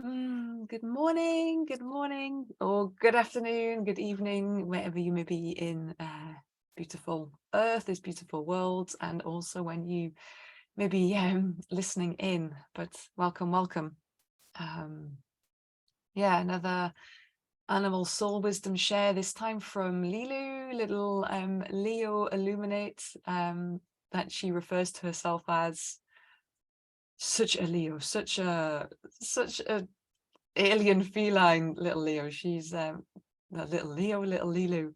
Good morning, or good afternoon, good evening, wherever you may be in beautiful Earth, this beautiful world, and also when you may be listening in. But welcome, welcome. Um, yeah, another animal soul wisdom share. This time from Lelou, little Leo illuminate. That she refers to herself as such a Leo, such a alien feline little Leo. She's the little Leo, little Lelou,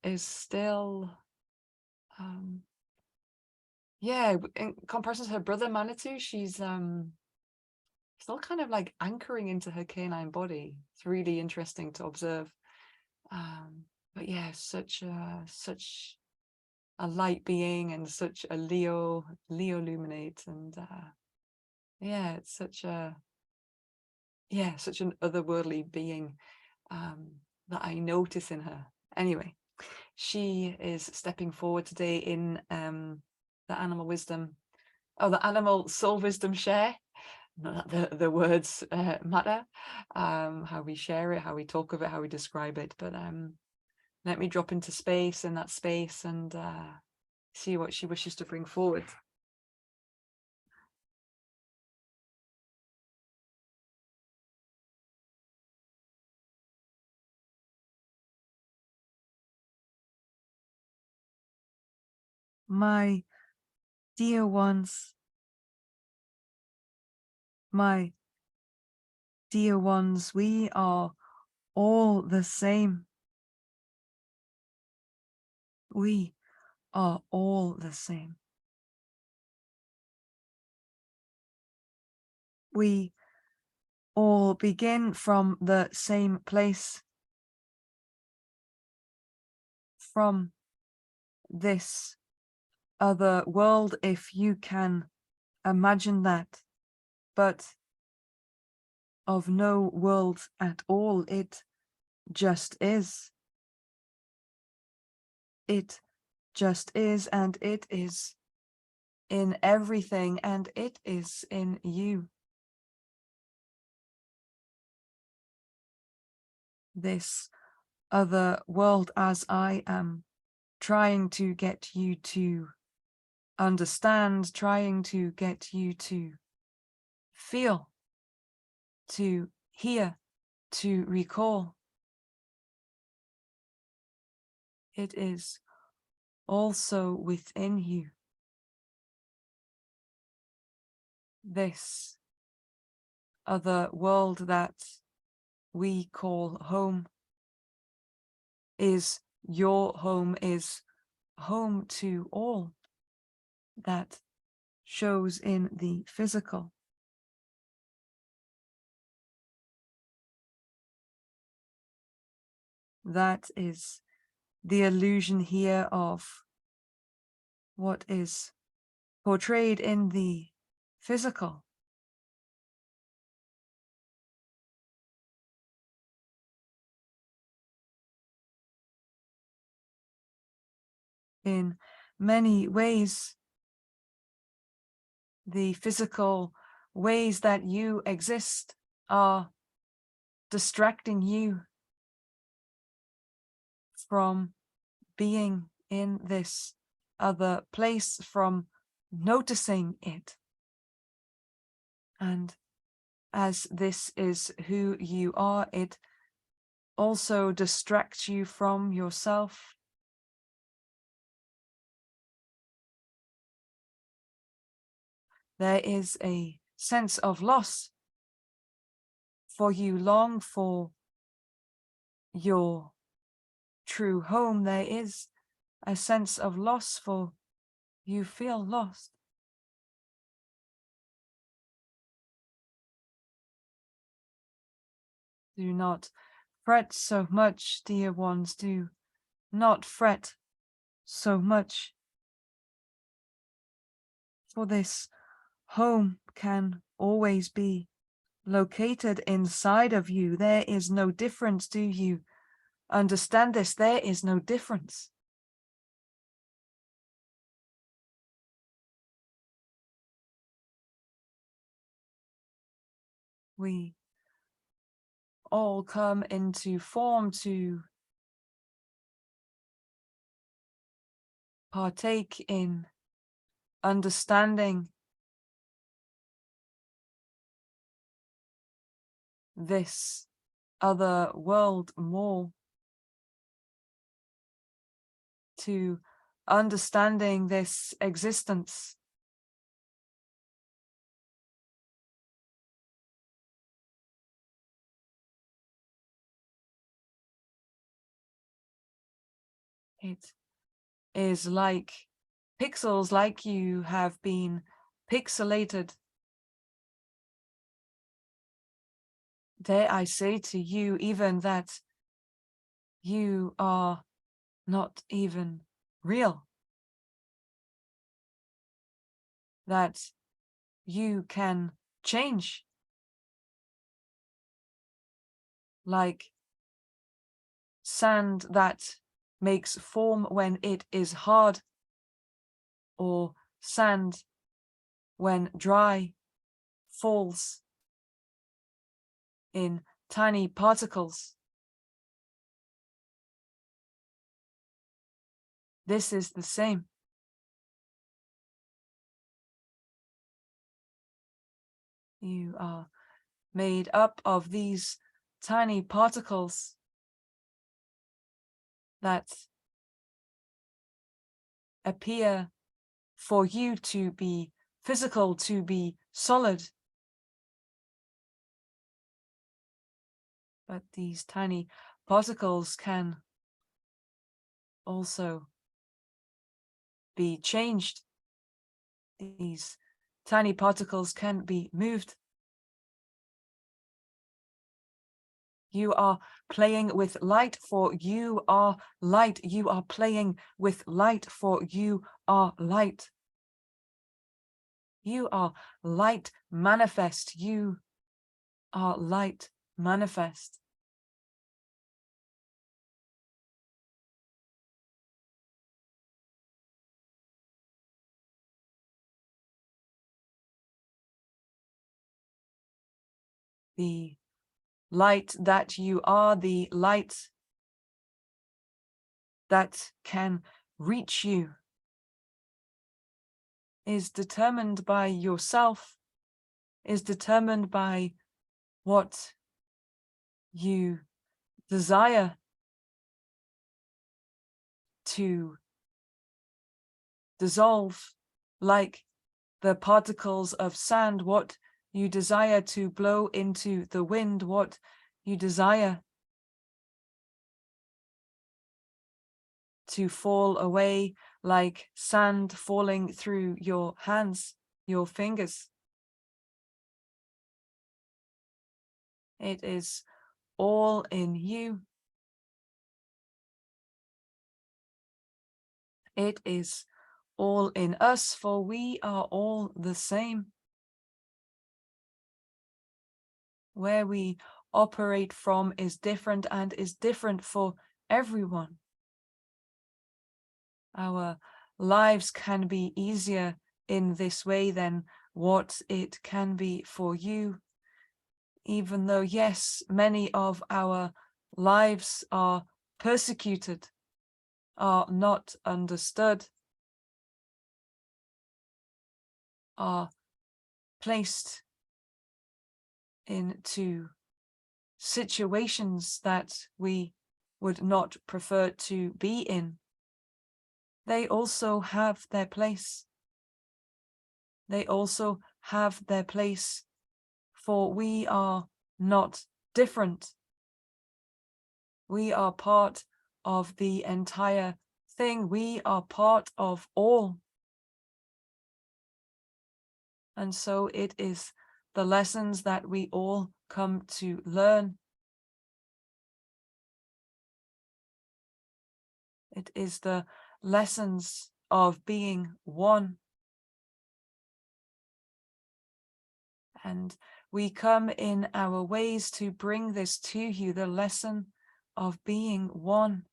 is still in comparison to her brother Manitou, she's still kind of like anchoring into her canine body. It's really interesting to observe. But yeah, such a light being and such a Leo luminate, and yeah, it's such an otherworldly being that I notice in her. Anyway, she is stepping forward today in the animal wisdom, the animal soul wisdom share. Not that the words matter, how we share it, how we talk of it, how we describe it. But let me drop into space, in that space, and see what she wishes to bring forward. My dear ones, my dear ones, we are all the same. We are all the same. We all begin from the same place, from this other world, if you can imagine that, but of no world at all. It just is. It just is, and it is in everything, and it is in you. This other world, as I am trying to get you to understand, trying to get you to feel, to hear, to recall. It is also within you. This other world that we call home is your home, is home to all that shows in the physical. That is the illusion here of what is portrayed in the physical. In many ways, the physical ways that you exist are distracting you from being in this other place, from noticing it. And as this is who you are, it also distracts you from yourself. There is a sense of loss, for you long for your true home. There is a sense of loss, for you feel lost. Do not fret so much, dear ones. Do not fret so much, for this home can always be located inside of you. There is no difference. Do you understand this? There is no difference. We all come into form to partake in understanding this other world more, to understanding this existence. It is like pixels, like you have been pixelated. Dare I say to you even that you are not even real, that you can change, like sand that makes form when it is hard, or sand when dry falls in tiny particles. This is the same. You are made up of these tiny particles that appear for you to be physical, to be solid. But these tiny particles can also be changed. These tiny particles can be moved. You are playing with light, for you are light. You are playing with light, for you are light. You are light manifest. You are light manifest. The light that you are, the light that can reach you, is determined by yourself, is determined by what you desire to dissolve, like the particles of sand, what you desire to blow into the wind, what you desire to fall away like sand falling through your hands, your fingers. It is all in you. It is all in us, for we are all the same. Where we operate from is different and is different for everyone. Our lives can be easier in this way than what it can be for you, even though, yes, many of our lives are persecuted, are not understood, are placed into situations that we would not prefer to be in. They also have their place. They also have their place, for we are not different. We are part of the entire thing. We are part of all. And so it is the lessons that we all come to learn. It is the lessons of being one. And we come in our ways to bring this to you, the lesson of being one.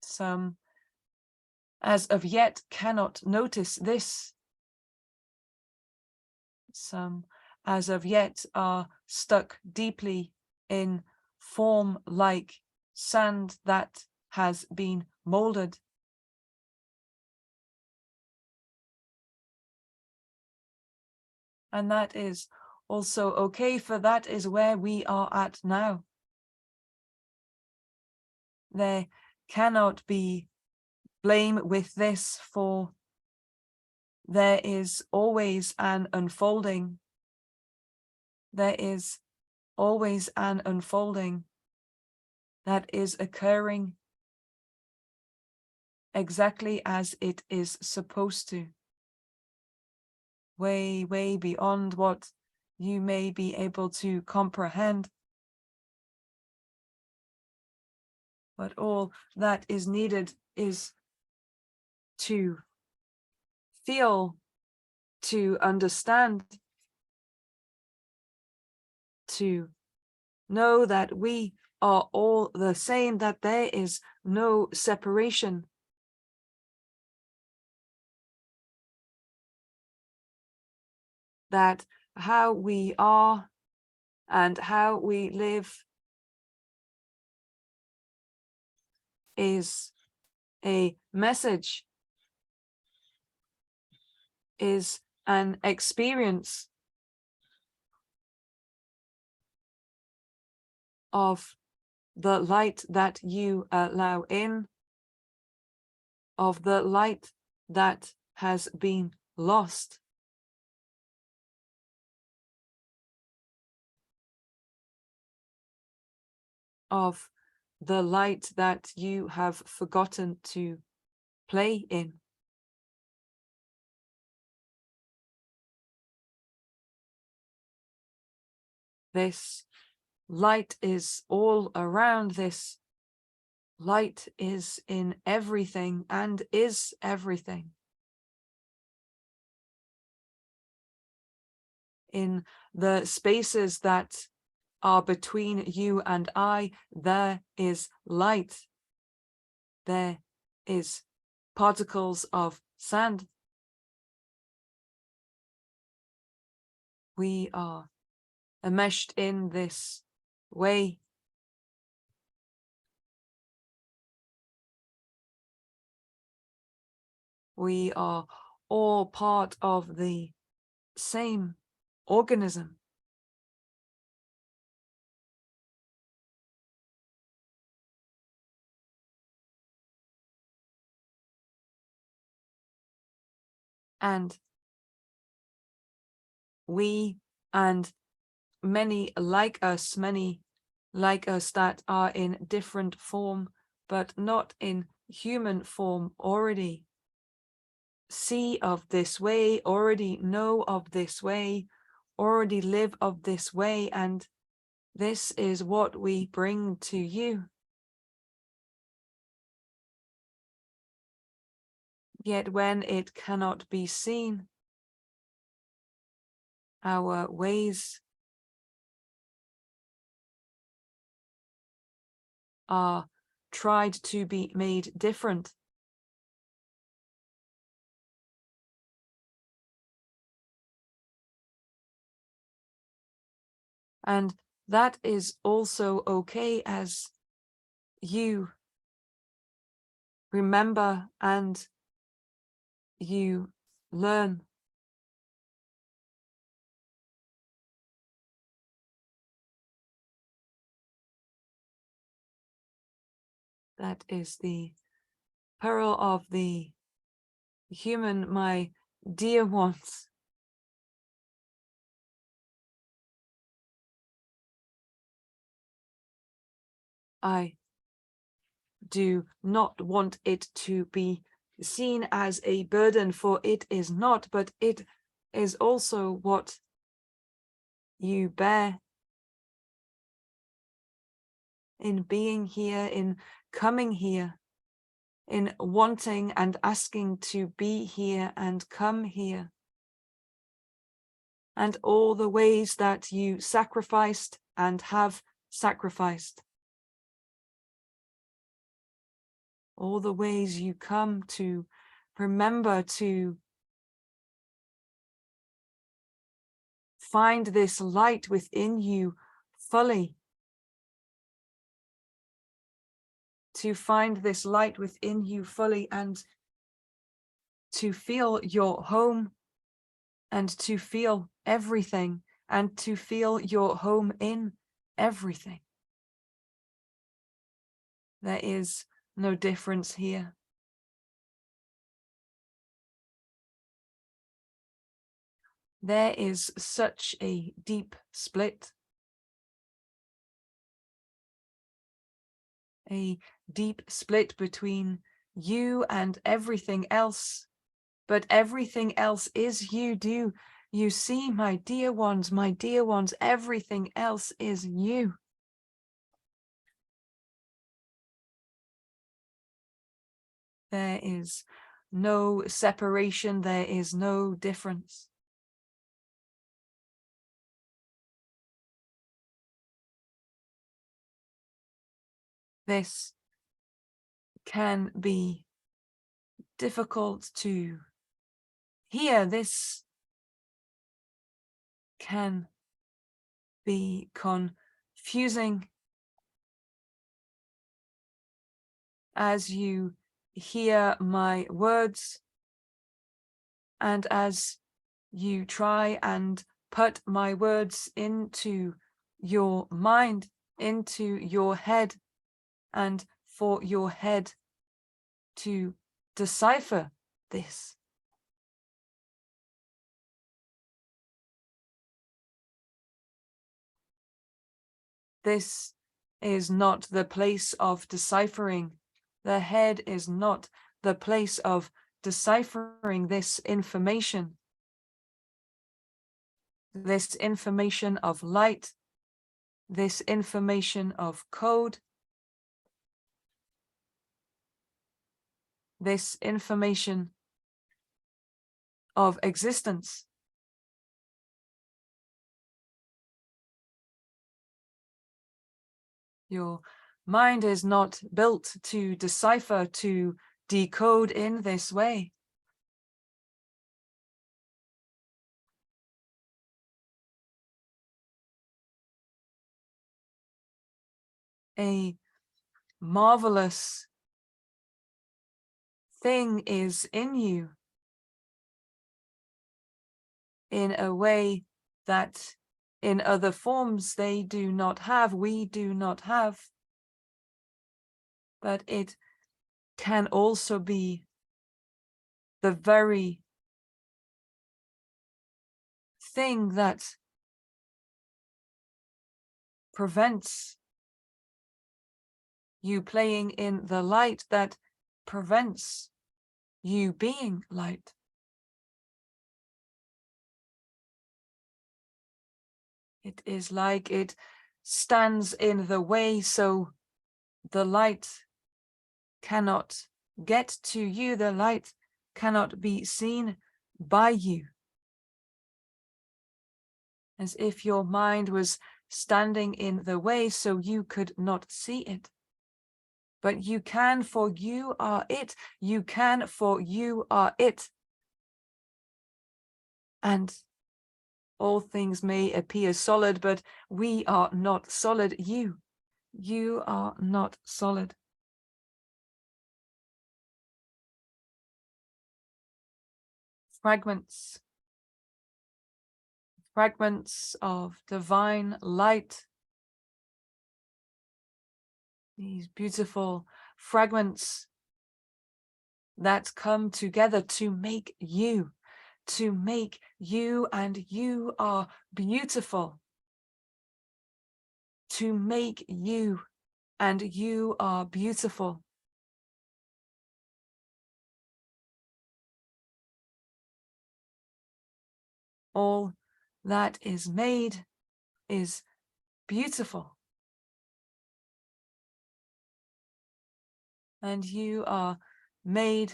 Some, as of yet, cannot notice this, Some, as of yet, are stuck deeply in form like sand that has been molded. And that is also okay, for that is where we are at now. There cannot be blame with this, for there is always an unfolding. There is always an unfolding that is occurring exactly as it is supposed to. Way, way beyond what you may be able to comprehend. But all that is needed is to feel, to understand, to know that we are all the same, that there is no separation. That how we are and how we live is a message, is an experience of the light that you allow in, of the light that has been lost. Of the light that you have forgotten to play in. This light is all around. This light is in everything and is everything. In the spaces that are between you and I, there is light. There is particles of sand. We are enmeshed in this way. We are all part of the same organism. And we and many like us that are in different form, but not in human form, already see of this way, already know of this way, already live of this way, and this is what we bring to you. Yet when it cannot be seen, our ways are tried to be made different. And that is also okay, as you remember and you learn. That is the peril of the human, my dear ones. I do not want it to be seen as a burden, for it is not, but it is also what you bear in being here, in coming here, in wanting and asking to be here and come here. And all the ways that you sacrificed and have sacrificed. All the ways you come to remember to find this light within you fully. To find this light within you fully and to feel your home and to feel everything and to feel your home in everything. There is no difference here. There is such a deep split. A deep split between you and everything else. But everything else is you. Do you see, my dear ones, everything else is you. There is no separation, there is no difference. This can be difficult to hear. This can be confusing as you hear my words and as you try and put my words into your mind, into your head, and for your head to decipher this. This is not the place of deciphering. The head is not the place of deciphering this information of light, this information of code, this information of existence. Your mind is not built to decipher, to decode in this way. A marvelous thing is in you in a way that in other forms they do not have, we do not have. But it can also be the very thing that prevents you playing in the light, that prevents you being light. It is like it stands in the way, so the light cannot get to you, the light cannot be seen by you. As if your mind was standing in the way so you could not see it. But you can, for you are it. You can, for you are it. And all things may appear solid, but we are not solid. You are not solid. Fragments of divine light. These beautiful fragments that come together to make you, and you are beautiful. To make you, and you are beautiful. All that is made is beautiful. And you are made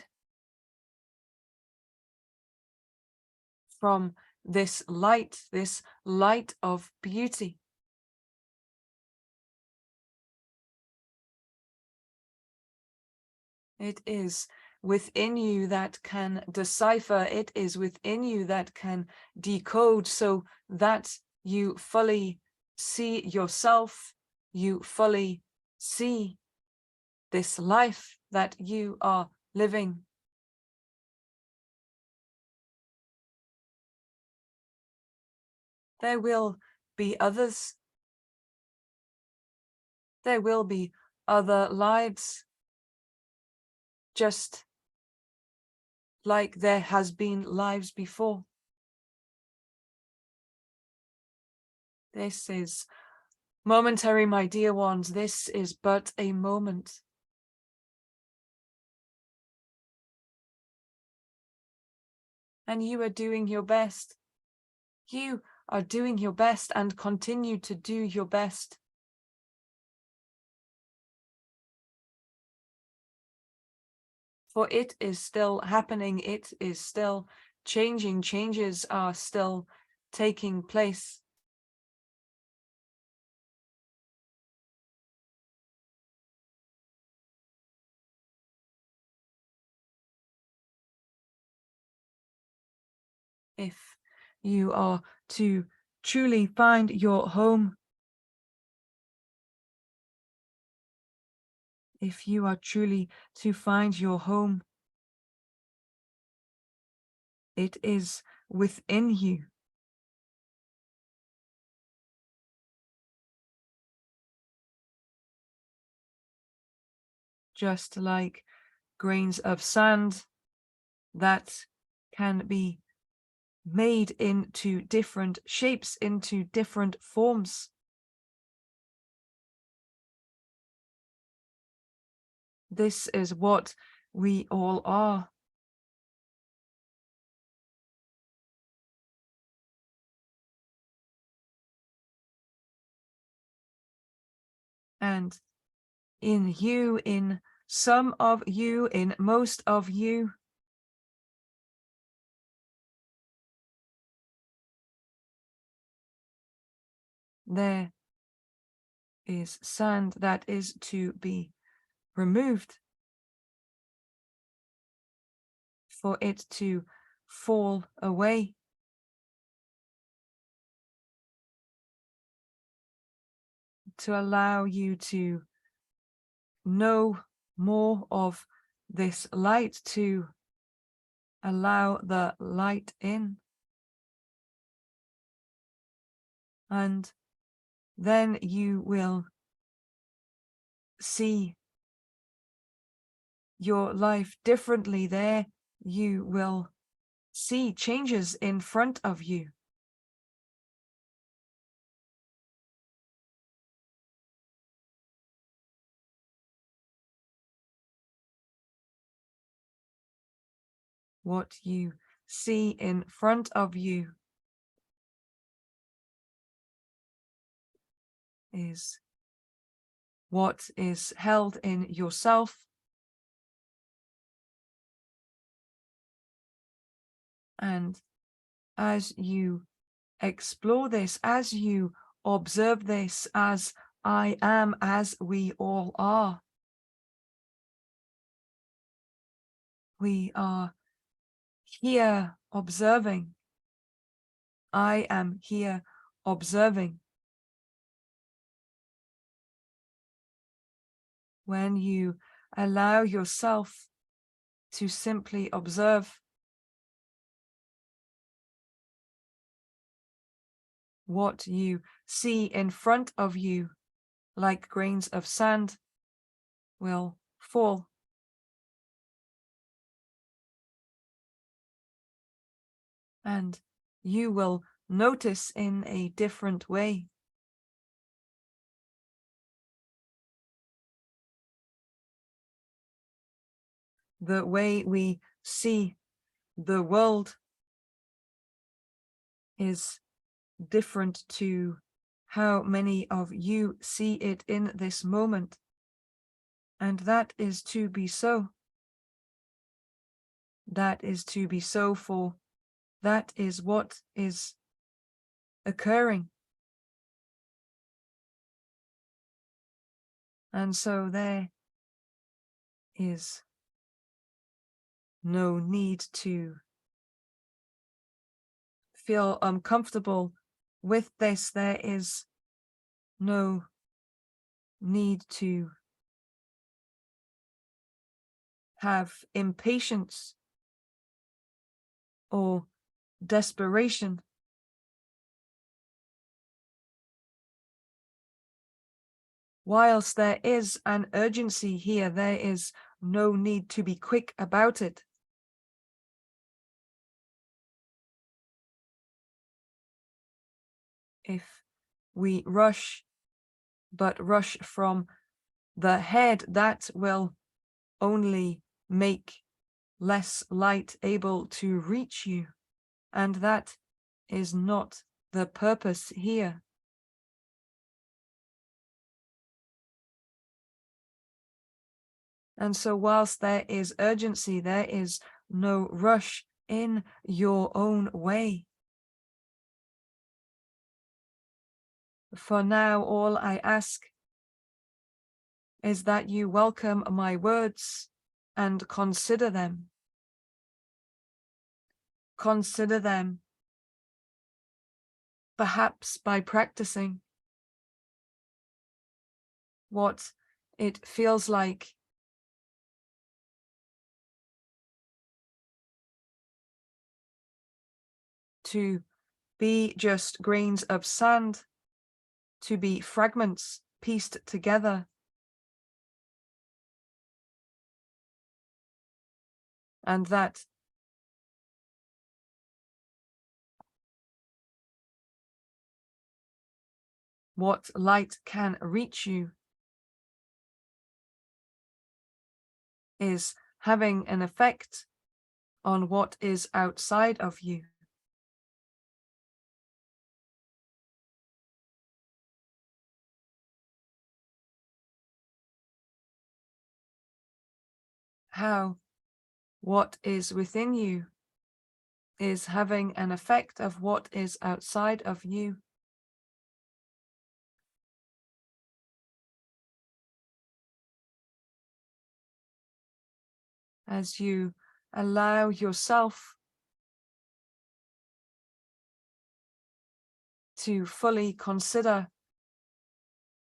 from this light of beauty. It is within you that can decipher. It is within you that can decode, so that you fully see yourself, you fully see this life that you are living. There will be others. There will be other lives, just like there has been lives before. This is momentary, my dear ones. This is but a moment. And you are doing your best. You are doing your best and continue to do your best. For it is still happening. It is still changing. Changes are still taking place. If you are to truly find your home, if you are truly to find your home, it is within you. Just like grains of sand that can be made into different shapes, into different forms. This is what we all are. And in you, in some of you, in most of you, there is sand that is to be removed, for it to fall away. To allow you to know more of this light, to allow the light in. And then you will see your life differently. There you will see changes in front of you. What you see in front of you is what is held in yourself, and as you explore this, as you observe this, as I am, as we all are, we are here observing. I am here observing. When you allow yourself to simply observe, what you see in front of you, like grains of sand, will fall. And you will notice in a different way. The way we see the world is different to how many of you see it in this moment. And that is to be so. That is to be so, for that is what is occurring. And so there is no need to feel uncomfortable with this. There is no need to have impatience or desperation. Whilst there is an urgency here, there is no need to be quick about it. If we rush, but rush from the head, that will only make less light able to reach you. And that is not the purpose here. And so whilst there is urgency, there is no rush in your own way. For now, all I ask is that you welcome my words and consider them. Consider them, perhaps by practicing what it feels like to be just grains of sand, to be fragments pieced together. And that what light can reach you is having an effect on what is outside of you. How what is within you is having an effect of what is outside of you. As you allow yourself to fully consider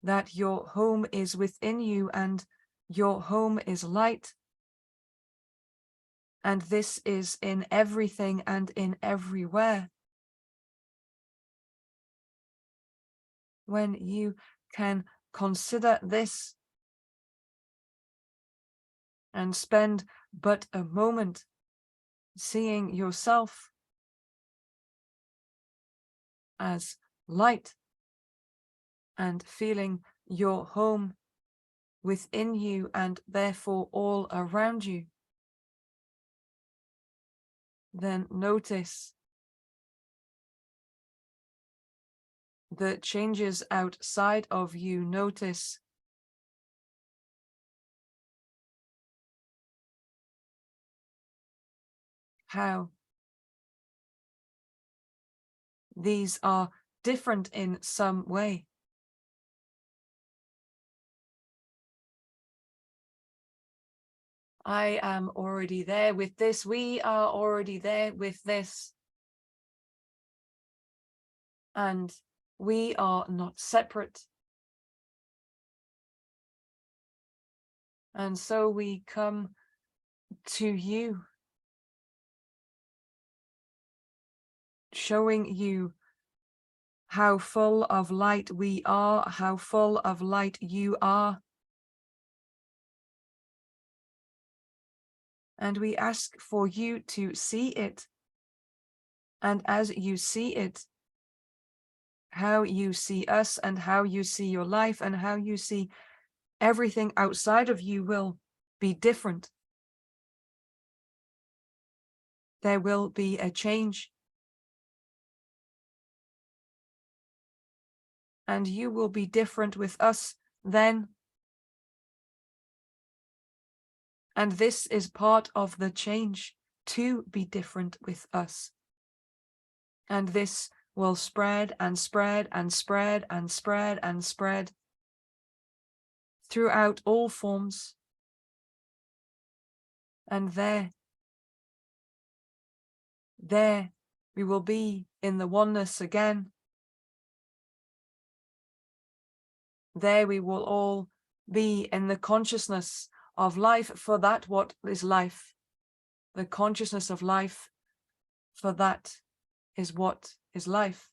that your home is within you and your home is light. And this is in everything and in everywhere. When you can consider this and spend but a moment seeing yourself as light and feeling your home within you and therefore all around you, then notice the changes outside of you. Notice how these are different in some way. I am already there with this. We are already there with this. And we are not separate. And so we come to you, showing you how full of light we are, how full of light you are. And we ask for you to see it. And as you see it, how you see us and how you see your life and how you see everything outside of you will be different. There will be a change. And you will be different with us then. And this is part of the change, to be different with us. And this will spread and spread and spread and spread and spread throughout all forms. And there There we will be in the oneness again. There we will all be in the consciousness of life, for that what is life. The consciousness of life, for that is what is life.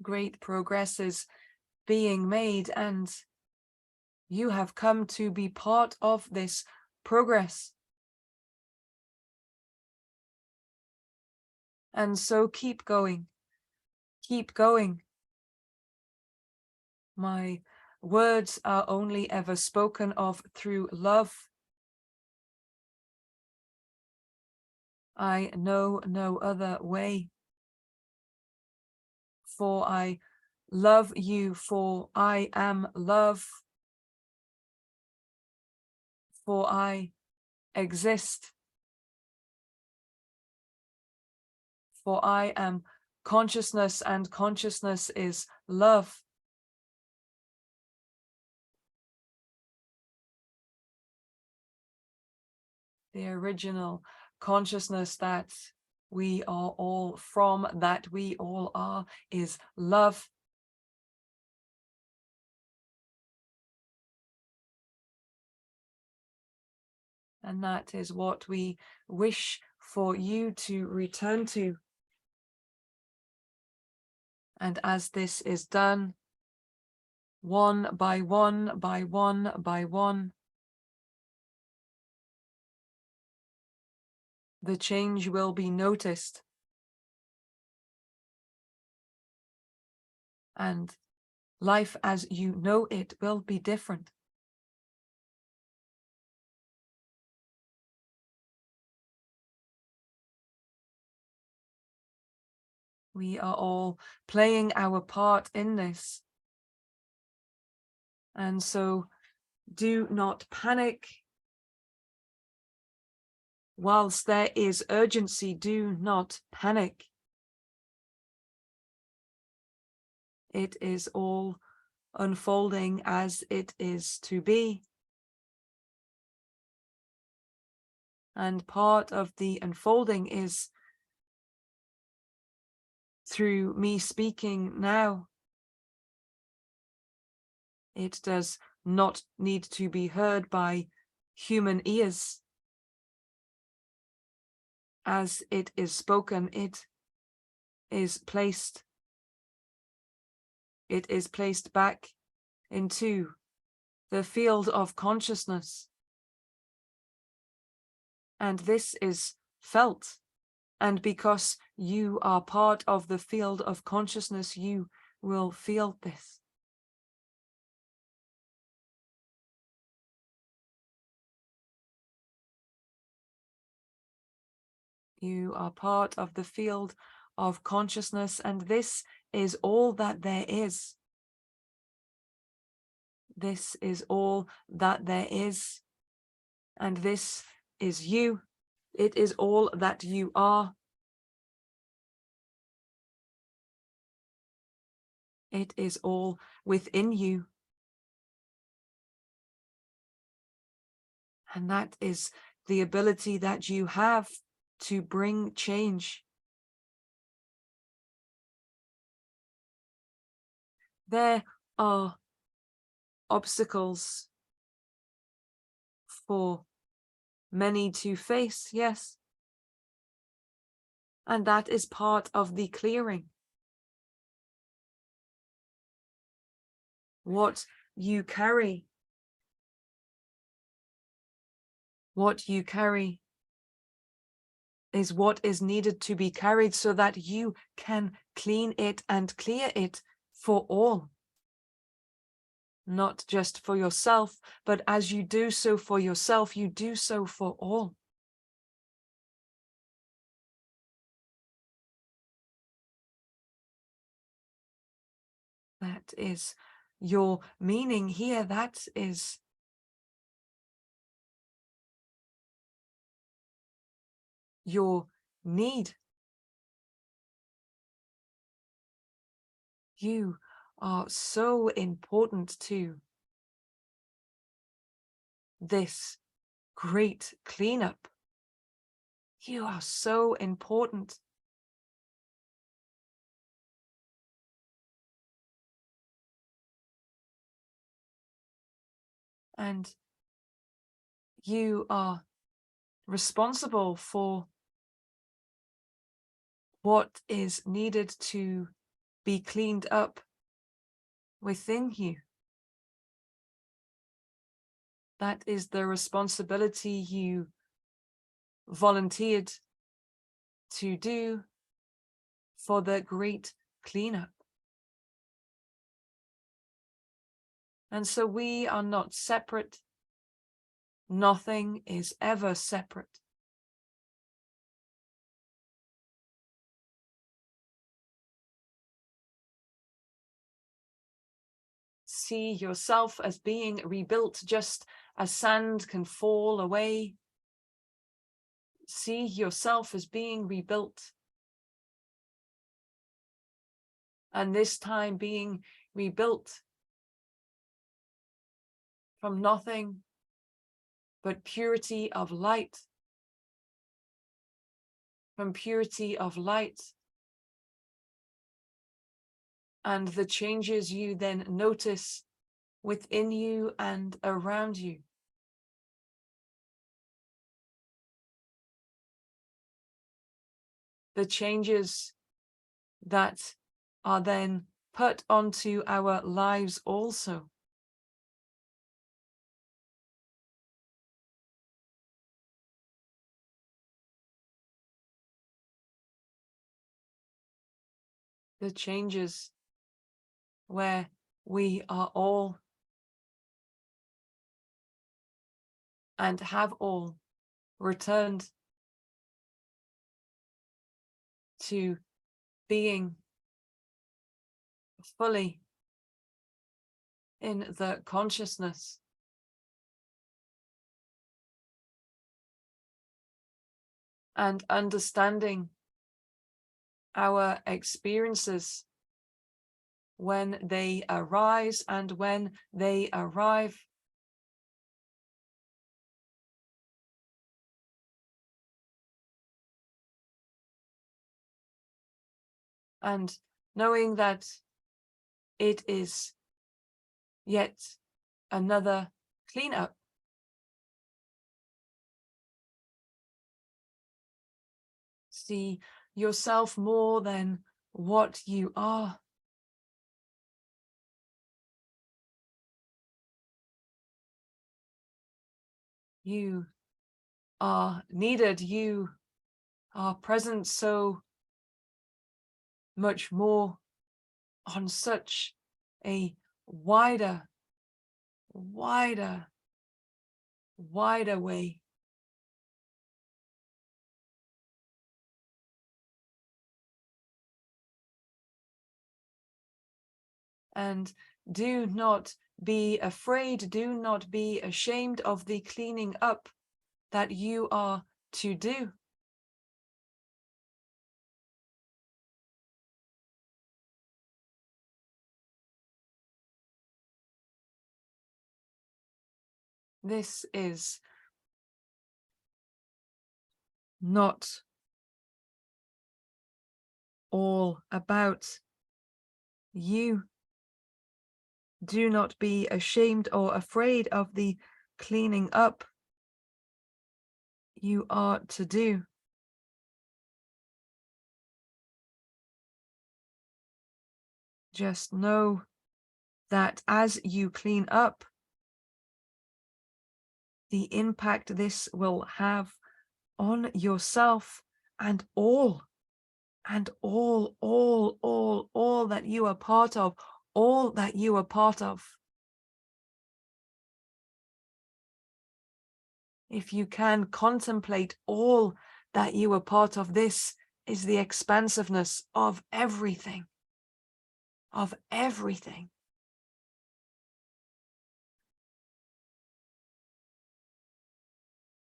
Great progress is being made, and you have come to be part of this progress. And so keep going. Keep going. My words are only ever spoken of through love. I know no other way. For I love you, for I am love. For I exist. For I am consciousness, and consciousness is love. The original consciousness that we are all from, that we all are, is love. And that is what we wish for you to return to. And as this is done, one by one, by one, by one, the change will be noticed. And life as you know it will be different. We are all playing our part in this. And so do not panic. Whilst there is urgency, do not panic. It is all unfolding as it is to be. And part of the unfolding is through me speaking now. It does not need to be heard by human ears. As it is spoken, it is placed back into the field of consciousness. And this is felt. And because you are part of the field of consciousness, you will feel this. You are part of the field of consciousness, and this is all that there is. This is all that there is. And this is you. It is all that you are. It is all within you. And that is the ability that you have to bring change. There are obstacles for many to face, yes. And that is part of the clearing. What you carry is what is needed to be carried so that you can clean it and clear it for all. Not just for yourself, but as you do so for yourself, you do so for all. That is your meaning here. That is your need. You are so important to this great cleanup. You are so important. And you are responsible for what is needed to be cleaned up within you. That is the responsibility you volunteered to do for the great cleanup. And so we are not separate. Nothing is ever separate. See yourself as being rebuilt just as sand can fall away. See yourself as being rebuilt. And this time being rebuilt from nothing but purity of light. From purity of light. And the changes you then notice within you and around you. The changes that are then put onto our lives also. The changes where we are all and have all returned to being fully in the consciousness and understanding our experiences when they arise and when they arrive. And knowing that it is yet another cleanup. See yourself more than what you are. You are needed. You are present so much more on such a wider way. And do not be afraid, do not be ashamed of the cleaning up that you are to do. This is not all about you. Do not be ashamed or afraid of the cleaning up you are to do. Just know that as you clean up, the impact this will have on yourself and all that you are part of, all that you are part of. If you can contemplate all that you are part of, this is the expansiveness of everything, of everything.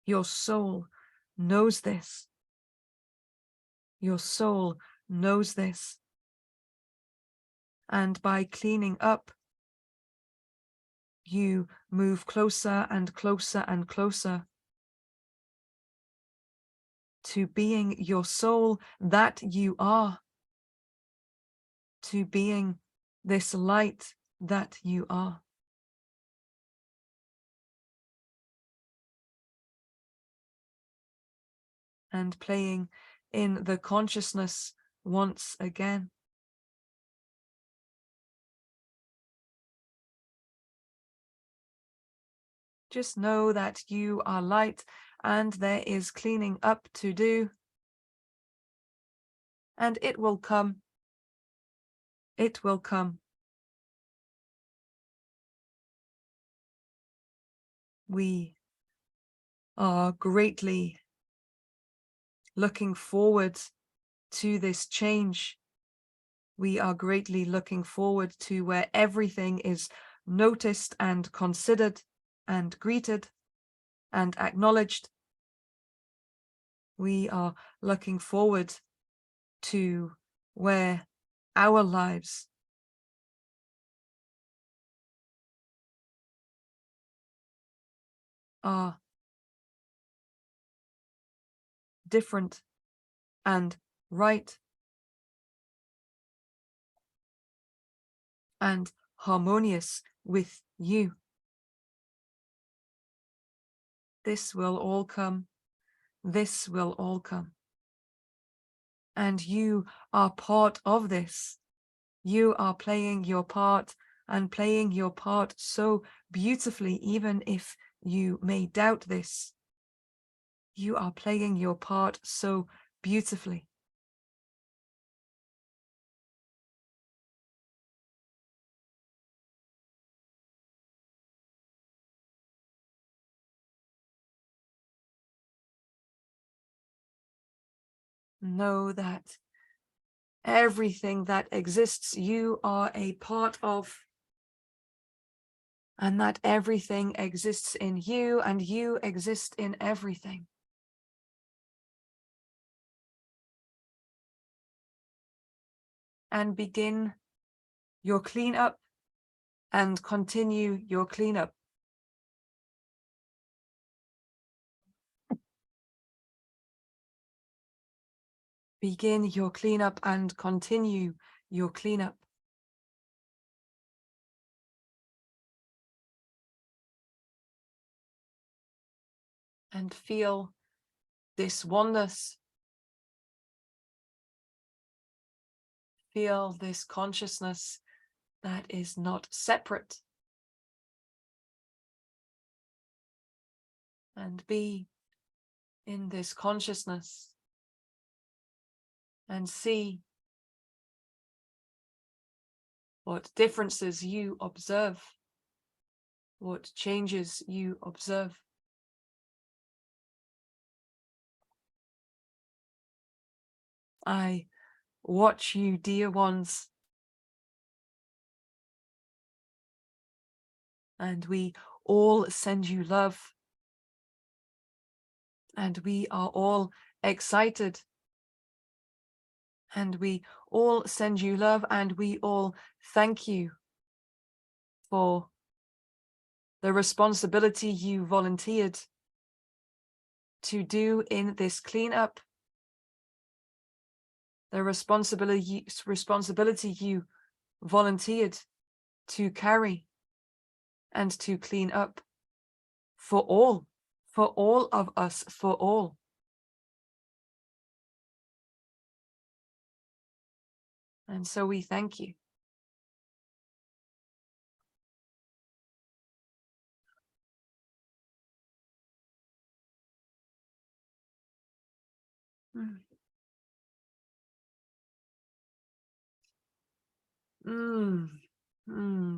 Your soul knows this. Your soul knows this. And by cleaning up, you move closer and closer and closer to being your soul that you are, to being this light that you are. And playing in the consciousness once again. Just know that you are light and there is cleaning up to do. And it will come. It will come. We are greatly looking forward to this change. We are greatly looking forward to where everything is noticed and considered and greeted and acknowledged. We are looking forward to where our lives are different and right and harmonious with you. This will all come. This will all come. And you are part of this. You are playing your part and playing your part so beautifully, even if you may doubt this. You are playing your part so beautifully. Know that everything that exists, you are a part of, and that everything exists in you and you exist in everything. And begin your cleanup and continue your cleanup. Begin your cleanup and continue your cleanup. And feel this oneness. Feel this consciousness that is not separate. And be in this consciousness and see what differences you observe, what changes you observe. I watch you, dear ones, and we all send you love, and we are all excited, and we all send you love, and we all thank you for the responsibility you volunteered to do in this cleanup, the responsibility you volunteered to carry and to clean up for all of us, for all. And so we thank you.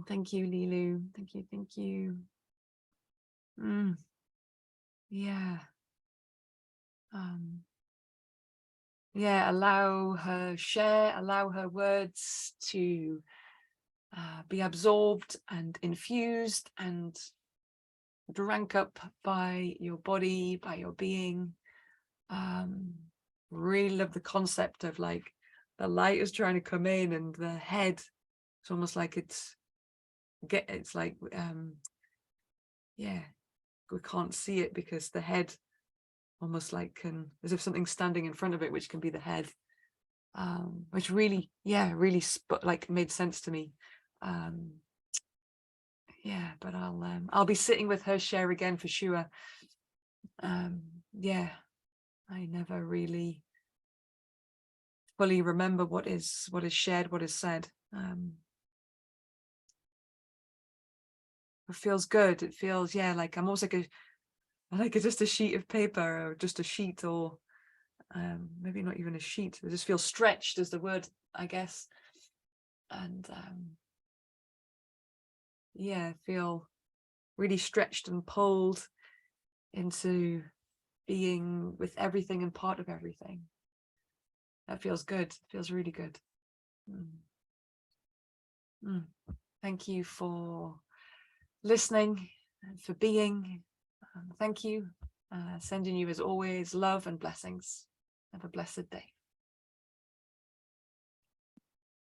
Thank you, Lelou. Thank you, thank you. Yeah. Yeah, allow her share, allow her words to be absorbed and infused and drank up by your body, by your being. Really love the concept of like the light is trying to come in and the head It's almost like it's like yeah, we can't see it because the head almost like as if something's standing in front of it, which can be the head, which really like made sense to me. Yeah, but I'll be sitting with her share again for sure. Yeah, I never really fully remember what is shared, what is said. It feels good. It feels, yeah, like I'm almost like just a sheet of paper, or just a sheet, or maybe not even a sheet. It just feels stretched is the word, I guess. And yeah, I feel really stretched and pulled into being with everything and part of everything. That feels good. It feels really good. Thank you for listening and for being. Thank you. Sending you, as always, love and blessings. Have a blessed day.